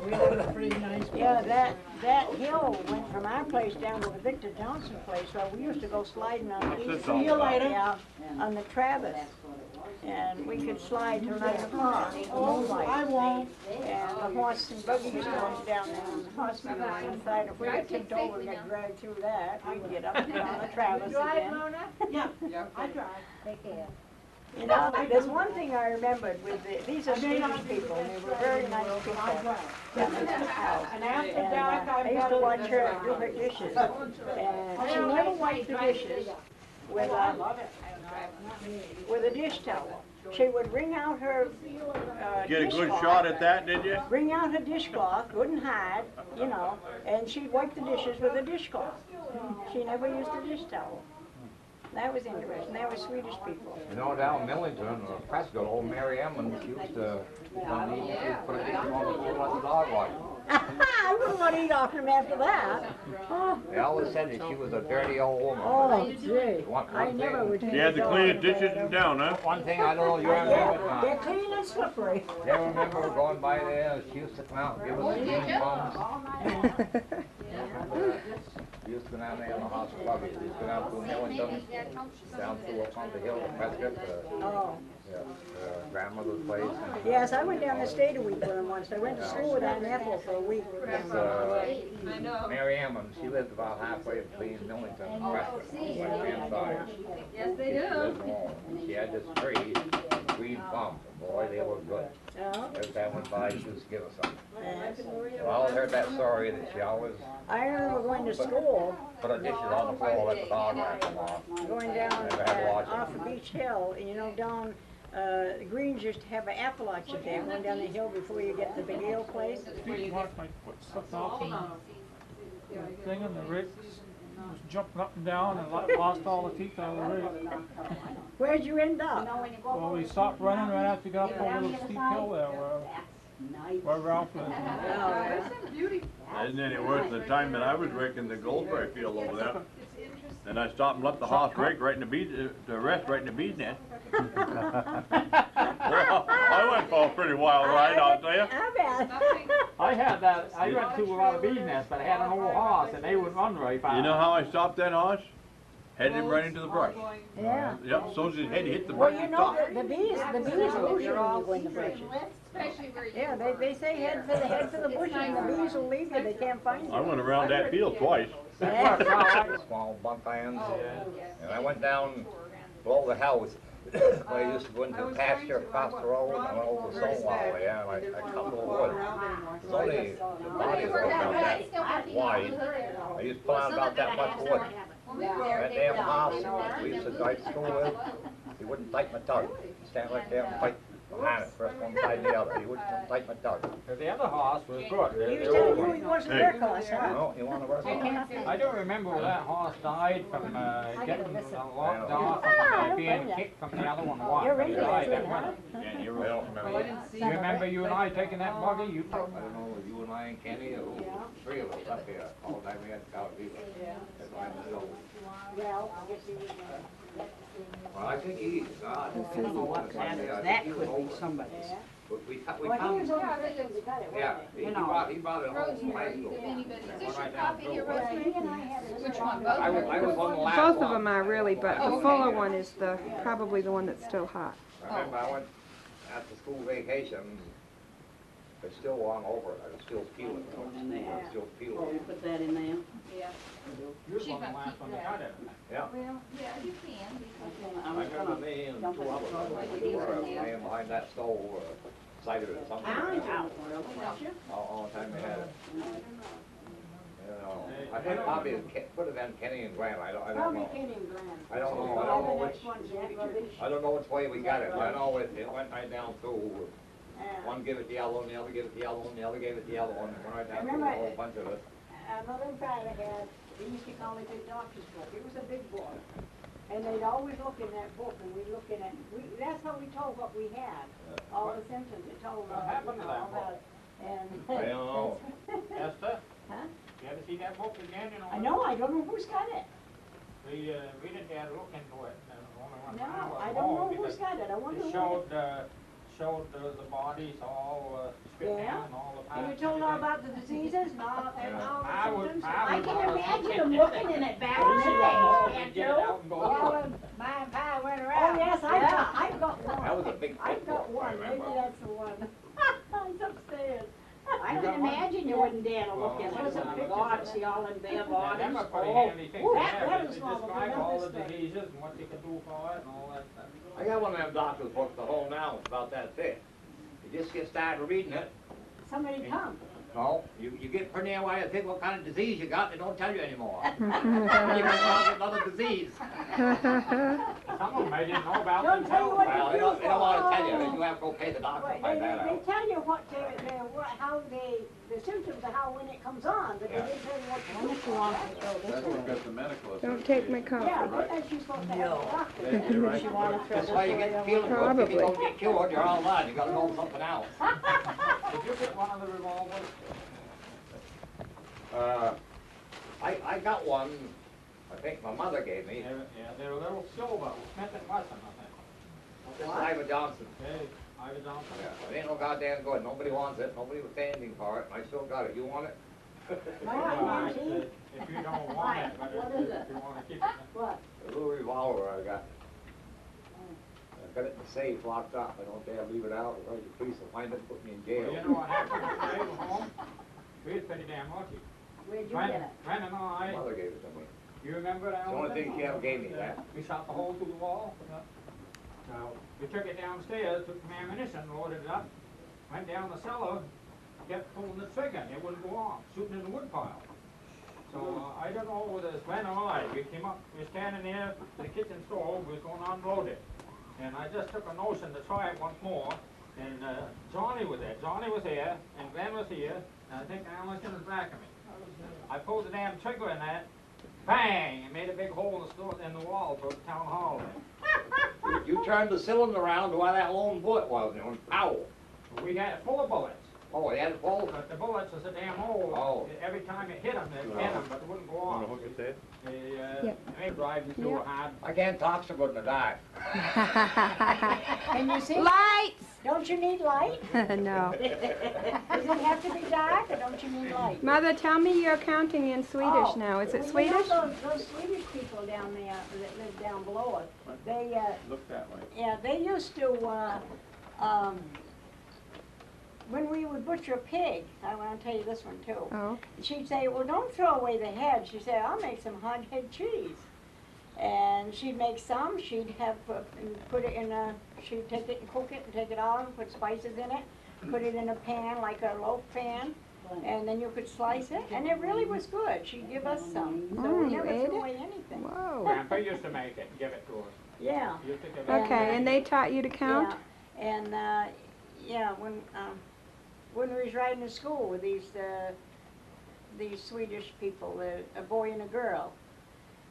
We had a pretty nice. Yeah, that hill went from our place down to the Victor Johnson place, so we used to go sliding on the east. See you later. Yeah, on the Travis. And we could slide till 9 o'clock. Oh, I won't. And the horse and buggies going down there, and the horsemen were on the side. If we had tipped over and got dragged through that, we'd get up and down the Travis again. Yeah, I drive. Take care. You know, there's one thing I remembered with these are Swedish people, and they were very nice people down at the house. And after And dark, I used to watch her do her dishes, and she never wiped the dishes with a dish towel. She would wring out her Get a good dishcloth. shot at that, did you? Wring out her dishcloth, wouldn't hide, you know, and she'd wipe the dishes with a dishcloth. She never used a dish towel. That was interesting. They were Swedish people. You know, down in Millington, Prescott, old Mary Emmons used to put a dish on the floor like the dog was. I wouldn't want to eat off them after that. Oh, They always said that she was a dirty old woman. oh gee. One I thing- never would. You had to clean the dishes and down, huh? One thing I don't know, you remember Yeah, they're it clean and slippery. now. You remember going by there, she used to come out and give us steam bums. She used to go down there in the hospital buggies. She used to go down through Millington, down through up on the hill to Prescott, Oh. grandmother's place. Yes, I went down and stayed a week with them once. I went to school with Aunt Ethel for a week. Mary Emmons, she lived about halfway between Millington and Prescott, on the left-hand side. Yes, they She do. lived alone. She had this tree, green plums, and boy, they were good. Oh. Every time went by, she used to give us some. Yes. Well, I always heard that story that she always I remember going to school, put her dishes on the floor, let the dog ran them off. going down Never had to watch it. off of Beach Hill, and you know, down, the Greens used to have an apple orchard there, going down the hill before you get to the Big Ale place. My foot slipped off and the thing and the rig was jumping up and down and lost all the teeth out of the rig. Where'd you end up? Well, we stopped running right after we got up over the steep hill there where Ralph lived. Isn't any worse than the time that I was raking the Goldberry field over there. And I stopped and let the horse rake right in the bees, the rest right in the bee's nest. Well, I went for a pretty wild ride, I'll tell you. I bet. I had that, I went to a lot of bees nests, but I had an old horse and they wouldn't run very fast. You know how I stopped that horse? Headed him right into the brush. Yeah. Yep, as soon as his head hit the Well, brush, you he know, stopped. the bees lose you when you go in the bushes. Yeah, they say head for the bush and the bees will leave you, they can't find you. I went around that field twice. Yeah. Small bump irons. And I went down below the house. I used to go into the pasture across the road, and I went over the stone wall there, and I cut the wood. It's only, the bodies were about that wide. I used to pull out about that much wood. That damn horse, we used to drive to school with, he wouldn't bite my tongue. He'd stand right there and fight behind it, first one side and the other. He wouldn't bite my tongue. The other horse was good. He was telling you he wasn't their horse, huh? No, he wanted to work on it. I don't remember when that horse died from getting locked off and being kicked from the other one. You're He into died it, that huh? winter. Yeah, you really don't remember. You remember you and I taking that buggy? You I don't know, you and I and Kenny, or three of us up here, all the time we had cow people. Well, I guess he was, Well, I think he, That could be somebody's. we well, he found, was on the thing, we got it, yeah, wasn't he You know. brought it home from high school. Is this your copy here, he? Yeah, Rosemary? he and I had it. Which one? I was on the last Both of one. them are really, but the fuller one is probably the one that's still hot. I remember I went after school vacation, I still long over it, I was still peeling, I was still peeling. Put that in there. Yeah. were the last one that got it. Yeah. Well, yeah, you can. I remember me and two others, we were laying behind that stove, cider or something. All the time we had it. You know, I think probably put it in Kenny and Grant, I don't Probably know. Kenny and Grant. I don't know which way we got it, I know it went right down through. One gave it the yellow, and the other gave it the yellow, and the other gave it the yellow, and it went right down through a whole bunch of it. Mother and father had, they used to call it the doctor's book. It was a big book. And they'd always look in that book, and we'd look in it. That's how we told what we had. All the symptoms, it told us, What happened to that all about it. And I don't know. Esther, huh? you ever see that book again? You know, I know, I don't know who's got it. We didn't dare look into it. Only one No, time was I home don't know because who's got it. I wonder it who. showed the bodies all stripped Yeah. down and all the And you told her about the diseases and all, and all I the would- symptoms? I I would- can imagine them looking in it back in the She day, got can't get you? it out and go Well, through it. my pie went around. Oh, yes, I've got one. That was a big I've got book, I one, maybe remember. that's the one. It's upstairs. I You can got one? imagine you wouldn't dare to look in Well, it. I God, see all them bare Yeah, bodies. them are pretty Oh, handy things Ooh, to that have. letter They small, but describe not all this the thing. diseases and what you can do for it and all that stuff. I got one of them doctor's books at home now, it's about that thick. You just get started reading it. Somebody come. No, you get pretty near where you think what kind of disease you got, they don't tell you anymore. You got another disease. Some of them I didn't know about Don't tell you what themselves. Well, they don't want to tell you, then you have to go pay the doctor to Right, find that they out. tell you the symptoms of how when it comes on, but they Yeah. didn't tell you what to Wonder do if you for want it. to throw this That's away. what got the medical Don't take my association. coffee. Yeah, Right. but she's supposed to have a doctor. They- they write She the wanna book. throw That's this why you away. get feeling good, if you Probably. don't get cured, you're all done, you gotta know something else. Did you get one of the revolvers? I got one, I think my mother gave me, They're a little silver, Smith and Wesson, I think. this is Ivan Johnson. Hey, Ivy Johnson. Yeah, it ain't no goddamn good, nobody wants it, nobody was saying anything for it, and I still got it, you want it? Well, if you don't want it, but What if is it? you wanna keep it. What? A little revolver I got. I got it in the safe, locked up, I don't dare leave it out, or the police will find it, and put me in Well, jail. you know what happened when I was home? We was pretty damn lucky. Where'd you get it? Ren and My I, mother gave it to me. you remember that? It's the only thing she ever gave me, that. We shot the hole through the wall. So we took it downstairs, took some ammunition, loaded it up, went down the cellar, kept pulling the trigger, and it wouldn't go off, shooting in the wood pile. So I don't know whether it's Glenn or I, we came up, we were standing there at the kitchen stove, we was going to unload it. And I just took a notion to try it once more, and Johnny was there. Johnny was here, and Glenn was here, and I think Allison was back of me. I pulled the damn trigger in that, bang, it made a big hole in the wall for the town hall. You turned the cylinder around to where that lone bullet was, and it went pow. We had it full of bullets, Oh, it had it full? but the bullets was a damn hole. Oh. Every time it hit them, it hit them, but it wouldn't go Wanna off. hook it there? Yep. They drive you through Yep. a hard. I can't talk so good in the dark. Can you see? Lights! Don't you need light? No. Does it have to be dark, or don't you need light? Mother, tell me you're counting in Swedish Oh, now. Is it well, you know Swedish? those Swedish people down there that live down below us, they, Look that way. yeah, they used to, when we would butcher a pig, I want to tell you this one too. Oh. She'd say, well, don't throw away the head. She'd say, I'll make some hot head cheese. And she'd make some, she'd have, and put it in a, she'd take it and cook it and take it out and put spices in it, put it in a pan, like a loaf pan, and then you could slice it, and it really was good. She'd give us some, so Mm, we you never ate threw it? away anything. Whoa. Grandpa used to make it and give it to us. Yeah. You used to give it. Okay, and they taught you to count? Yeah, and, yeah, when we was riding to school with these Swedish people, a boy and a girl,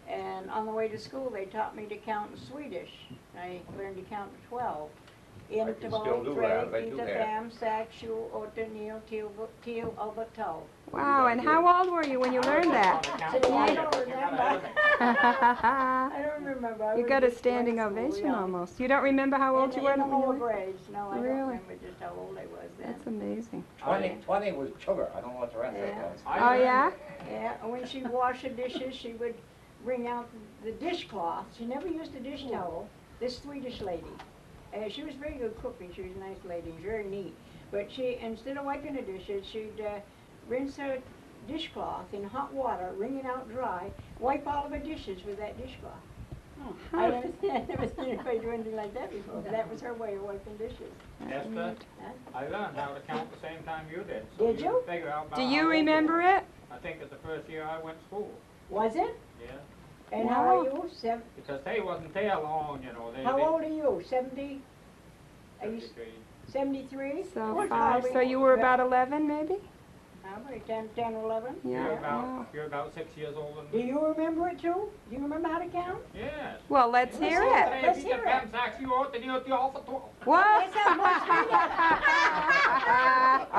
and on the way to school, they taught me to count in Swedish. I learned to count to 12. can still do that, I do that. 5, 6, 7, 8, 9, 10, 11, 12. Wow, and how old were you when you learned that? See, I don't remember. I You don't remember. I was got a just standing going to school, ovation yeah. almost. You don't remember how old you were In the when you lower were? grades, no, I don't Really? remember just how old I was then. That's amazing. 20 was sugar, I don't know what the rest of it Yeah. was. Oh, yeah? Yeah, and when she'd wash the dishes, she would bring out the dishcloth. She never used a dish towel, this Swedish lady. She was very good cooking, she was a nice lady, very neat. But she, instead of wiping the dishes, she'd rinse her dishcloth in hot water, wring it out dry, wipe all of her dishes with that dishcloth. I never seen anybody do anything like that before, but that was her way of wiping dishes. Esther, Huh? I learned how to count the same time you did. So Did you? Figure out about Do how you old remember were. it? I think it's the first year I went to school. Was it? Yeah. And how are Wow. you? Because they wasn't there long, you know. How old are you? 70? Are you 73? So Well, 5, probably- so you were about 11 maybe? How many, 10 or 11? Yeah. Wow. You're about 6 years older Do than me. you remember it too? Do you remember how to count? Yes. Well, let's hear it. Let's hear it. Fem, sex, 7, 8, 9, 10, 11, 12. What? That sounds much sweeter.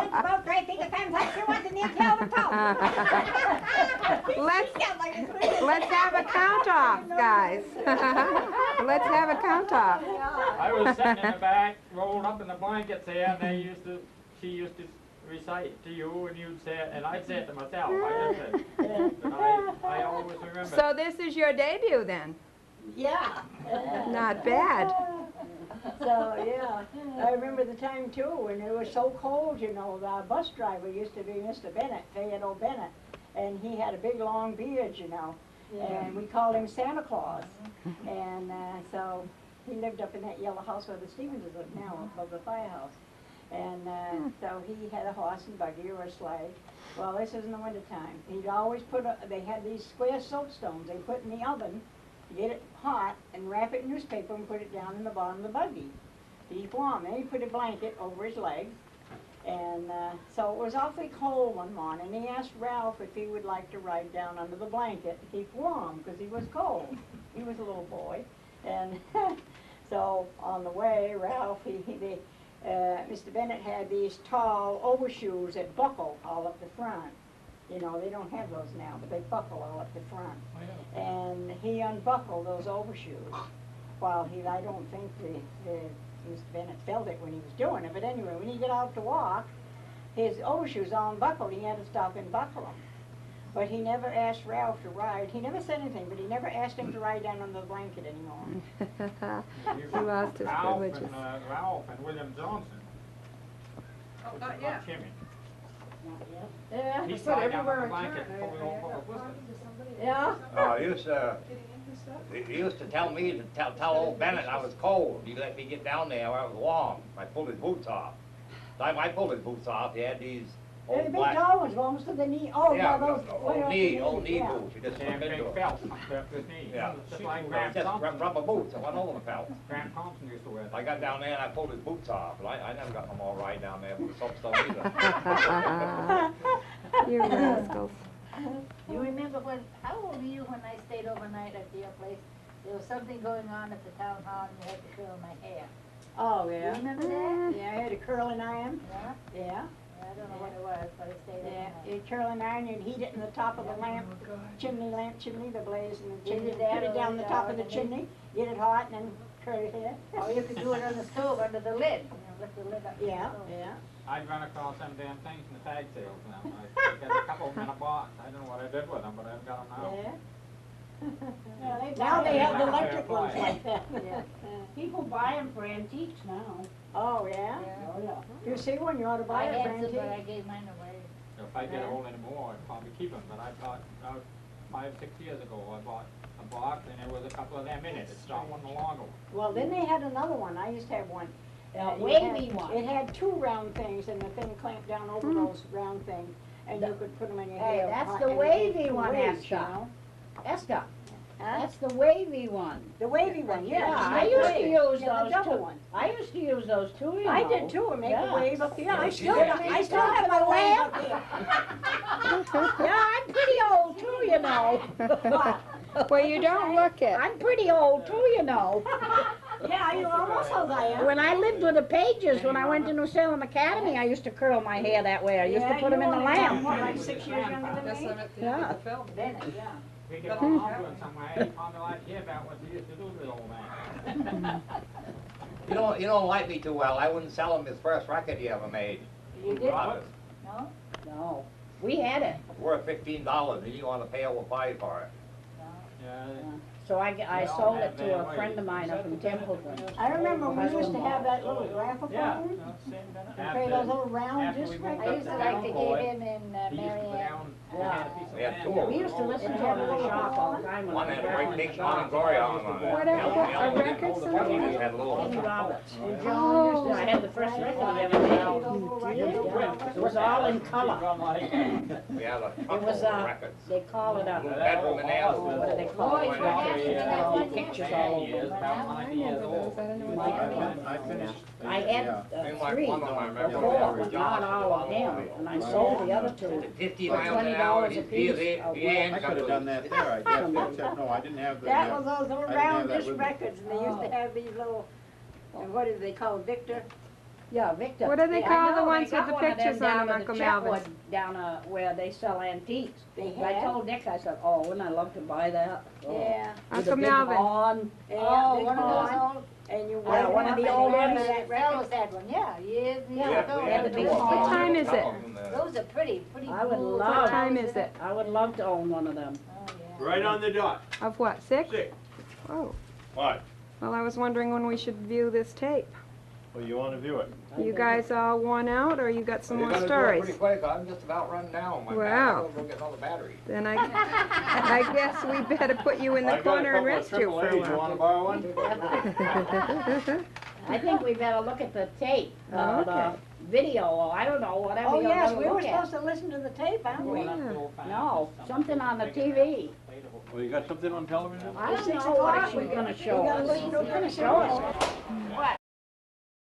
It's about 3 feet of 10 like you want to need to Let's have a count off, guys. Let's have a count off. I was sitting in the back, rolled up in the blankets there, and she used to recite to you and you'd say it, and I'd say it to myself. I just said, but I always remember. So this is your debut then? Yeah. Not bad. So, yeah, I remember the time too, when it was so cold, you know, the bus driver used to be Mr. Bennett, Theodore Bennett, and he had a big long beard, you know, and we called him Santa Claus. And so he lived up in that yellow house where the Stevenses live now, above the firehouse. And so he had a horse and buggy or a sleigh. Well, this is in the wintertime. He'd always put, they had these square soapstones they put in the oven, get it hot, and wrap it in newspaper and put it down in the bottom of the buggy to keep warm. Then he put a blanket over his leg. And so it was awfully cold one morning. He asked Ralph if he would like to ride down under the blanket to keep warm, because he was cold. He was a little boy. And so on the way, Ralph, Mr. Bennett had these tall overshoes that buckle all up the front. You know, they don't have those now, but they buckle all up the front. And he unbuckled those overshoes. Well, I don't think Mr. Bennett felt it when he was doing it, but anyway, when he got out to walk, his overshoes all unbuckled. He had to stop and buckle them. But he never asked Ralph to ride. He never said anything, but he never asked him to ride down under the blanket anymore. He lost his privileges. Ralph and William Johnson. Oh, not yet. Jimmy. Yeah, He put sat down on everywhere the it blanket, turned. fully all full of whiskers. Yeah. He used to tell me to tell old Bennett I was cold. He let me get down there where I was warm. I pulled his boots off. The time I pulled his boots off, he had these They're the old big black, tall ones, almost to the knee. Oh, yeah, those way old up knee yeah. boots. You just And slip into big them. felt up his knee. Yeah. Just like Graham Just Thompson. rubber boots. I went over the felt. Graham Thompson used to wear that. I got down there and I pulled his boots off. And I never got them all right down there with the soapstone either. You rascals. You remember how old were you when I stayed overnight at your place? There was something going on at the town hall and you had to curl my hair. Oh, You yeah. remember that? Yeah, I had a curling iron. Yeah? Yeah. I don't know what it was, but I stayed Yeah, overnight. you curling iron, you'd heat it in the top of the lamp, chimney, the blaze in the Either chimney. that Put it or down the top of the the- chimney, get it hot, and then curl your hair. Or you could do it on the stove under the lid, lift the lid up. to the Yeah, stove. yeah. I'd run across them damn things in the tag sales now. I got a couple of them in a box. I don't know what I did with them, but I've got them now. Yeah. Yeah, Now they have buy the them. electric ones like that. Yeah. People buy them for antiques now. Oh, yeah? Yeah. Oh, yeah. If you see one, you ought to buy I it, had some, Frankie. but I gave mine away. If I get hold anymore, I'd probably keep them, but I bought, 5-6 years ago, I bought a box and there was a couple of them in it. It's not one of the longer ones. Well, then they had another one. I used to have one. A It wavy had- one. It had two round things, and the thing clamped down over those round things, and you could put them in your Hey, hair. that's hot the and wavy it one, waves, Esther. you know? Esther, Huh? that's the wavy one. The wavy one, yeah. Yeah, the I big used to wave. use Yeah, the those double too. one. I used to use those too, you know. I did too, and make Yeah. a wave up here. I Yeah, still, yeah. I still have my wave up here. Yeah, I'm pretty old too, you know. Well, you don't look it. I'm pretty old too, you know. Yeah, you almost as I am. When I lived with the Pages, when I went to New Salem Academy, I used to curl my hair that way. I used to Yeah, put them you in the only got, lamp. what, like 6 years younger than me? Yeah. Bennett, yeah. We get on doing somewhere, I'd probably like to hear about what you used to do to the old man. You don't like me too well. I wouldn't sell him his first record he ever made. You did? Bought it. No? No, we had it. Worth $15, and you want to pay over $5 for it. Yeah, So I sold it to a friend of mine up in Templeton. I remember we used to have that little yeah. graphophone, Same and play those little round after we disc moved records. I used to like to give him and He used to go Mary Ann. down, we had a piece of We had land two of there. them. We used to listen to him in the shop all the time when One I had was a great working in big the Tom and shop. Glory on it. What a record He store? had a little. Kenny Roberts. And John used to I had the first record he ever made. Yeah. It was all in color. We had a It truck was, full of records. they call it Little a, bedroom in there. what do they call Boy, it? what happened to that one Pictures picture? all over. Years, about 90 years old. I finished. I had In my three one of my or memories, four, was but not all of them, and I sold the other two. 50 For miles an hour. $20 a piece. I could have done that there, I guess, except, no, I didn't have the. That was those little I didn't have round that disc with me. records, and they used to have these little, what do they call it, Victor? Yeah, Victor. What do they Yeah, call I the know, ones they with got the one of them pictures down on at them, the Uncle Melvin's? Chetwood Down where they sell antiques. They I had? told Dick, I said, oh, wouldn't I love to buy that? Oh. Yeah. With a Uncle big Melvin. horn. Yeah, Oh, big one of those horn. old, And you Yeah, one of the old ones. Ralph's had one, yeah, years Yeah, ago. we had the the big big one. What ones. time is it? Those are pretty I would cool. love- What time is it? I would love to own one of them. Oh, yeah. Right on the dot, Of what, 6? 6. Oh, What? well, I was wondering when we should view this tape. Well, you wanna view it? You guys all worn out, or you got some You're more gonna do it pretty stories? quick, I'm just about run down. My Wow. I'll go get another battery. Then I guess we better put you in the corner and rest you for a You wanna borrow one? while. I think we better look at the tape, Okay. the video, or I don't know, whatever Oh, you're yes, gonna we were look at. supposed to listen to the tape, aren't we? Yeah. No, something on the TV. Well, you got something on television? I don't 6 know what o'clock, she's we gonna gotta show us. listen to it. She's gonna show us. What?